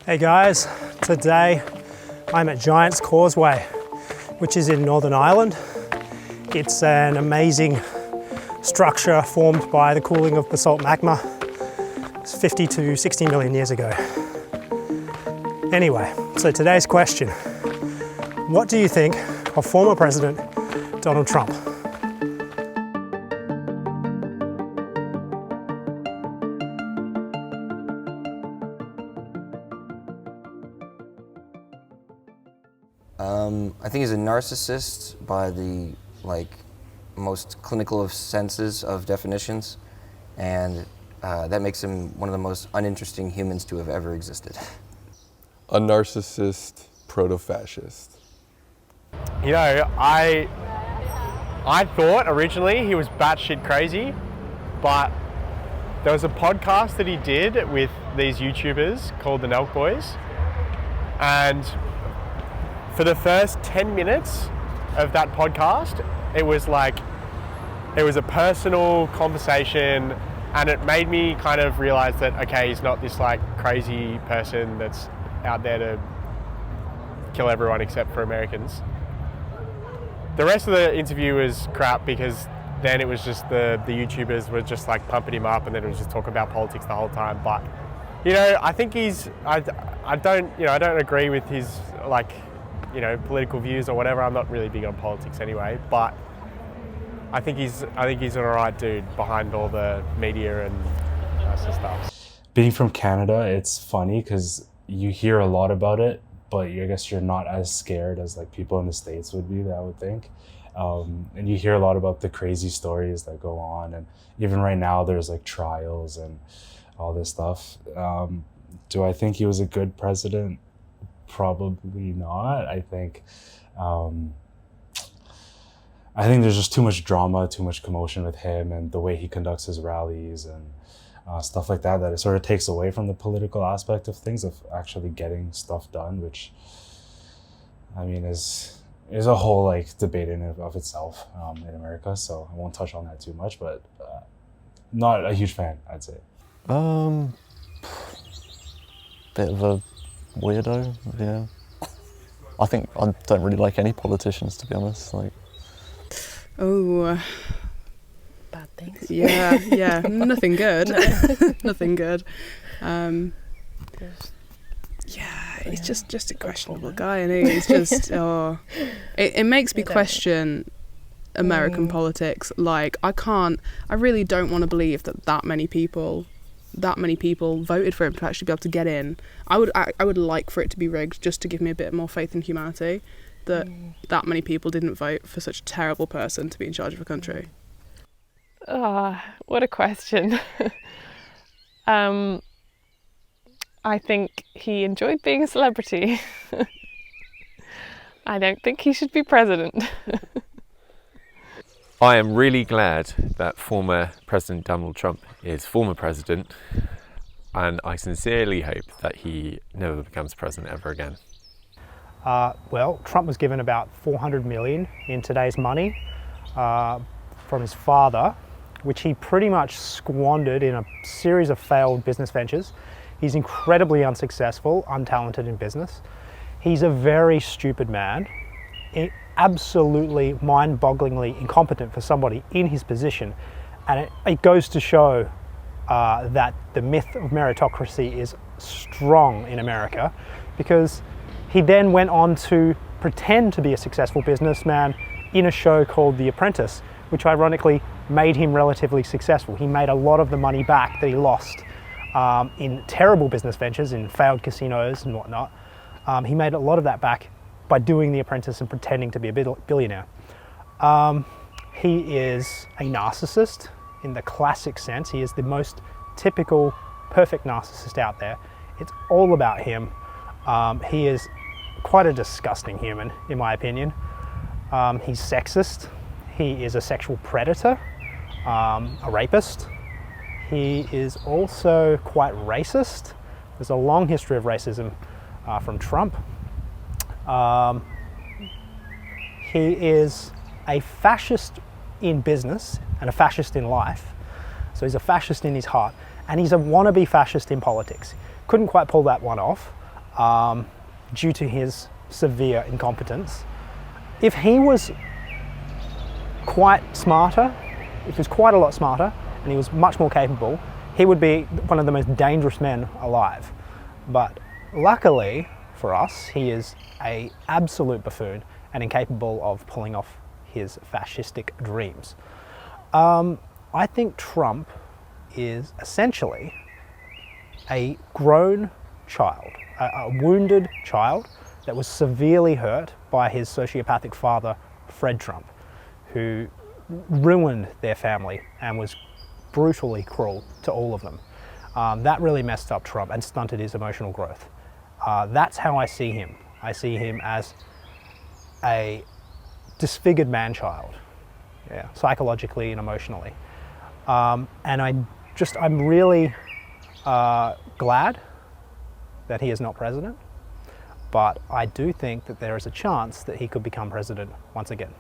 Hey guys, today I'm at Giant's Causeway, which is in Northern Ireland. It's an amazing structure formed by the cooling of basalt magma 50 to 60 million years ago. Anyway, so today's question, what do you think of former President Donald Trump? I think he's a narcissist by the most clinical of senses of definitions, and that makes him one of the most uninteresting humans to have ever existed. A narcissist proto-fascist. You know, I thought originally he was batshit crazy, but there was a podcast that he did with these YouTubers called the Nelk Boys, and for the first 10 minutes of that podcast, it was a personal conversation, and it made me kind of realize that, okay, he's not this crazy person that's out there to kill everyone except for Americans. The rest of the interview was crap because then it was just the YouTubers were just pumping him up, and then it was just talking about politics the whole time. But, you know, I think I don't agree with his political views or whatever. I'm not really big on politics anyway, but I think he's an alright dude behind all the media and that sort of stuff. Being from Canada, it's funny because you hear a lot about it, but I guess you're not as scared as people in the States would be, I would think. And you hear a lot about the crazy stories that go on, and even right now there's trials and all this stuff. Do I think he was a good president? Probably not. I think there's just too much drama, too much commotion with him and the way he conducts his rallies and stuff like that, that it sort of takes away from the political aspect of things, of actually getting stuff done, which I mean is a whole debate in and of itself in America. So I won't touch on that too much, but not a huge fan, I'd say. Bit of a weirdo, yeah. I think I don't really like any politicians, to be honest. Oh, bad things. Yeah, nothing good. Nothing good. He's just a questionable guy, and he's just it makes me question American politics. I really don't want to believe that many people voted for him to actually be able to get in. I would like for it to be rigged, just to give me a bit more faith in humanity, that many people didn't vote for such a terrible person to be in charge of a country. What a question. I think he enjoyed being a celebrity. I don't think he should be president. I am really glad that former President Donald Trump is former president, and I sincerely hope that he never becomes president ever again. Well, Trump was given about 400 million in today's money from his father, which he pretty much squandered in a series of failed business ventures. He's incredibly unsuccessful, untalented in business. He's a very stupid man. Absolutely mind-bogglingly incompetent for somebody in his position, and it goes to show that the myth of meritocracy is strong in America, because he then went on to pretend to be a successful businessman in a show called The Apprentice, which ironically made him relatively successful. He made a lot of the money back that he lost in terrible business ventures, in failed casinos and whatnot. He made a lot of that back by doing The Apprentice and pretending to be a billionaire. He is a narcissist in the classic sense. He is the most typical, perfect narcissist out there. It's all about him. He is quite a disgusting human, in my opinion. He's sexist. He is a sexual predator, a rapist. He is also quite racist. There's a long history of racism from Trump. He is a fascist in business and a fascist in life. So he's a fascist in his heart, and he's a wannabe fascist in politics. Couldn't quite pull that one off. due to his severe incompetence. If he was quite smarter, if he was quite a lot smarter and he was much more capable, he would be one of the most dangerous men alive. But luckily for us, he is an absolute buffoon and incapable of pulling off his fascistic dreams. I think Trump is essentially a grown child, a wounded child that was severely hurt by his sociopathic father, Fred Trump, who ruined their family and was brutally cruel to all of them. That really messed up Trump and stunted his emotional growth. That's how I see him. I see him as a disfigured man-child, yeah, psychologically and emotionally. And I'm really glad that he is not president, but I do think that there is a chance that he could become president once again.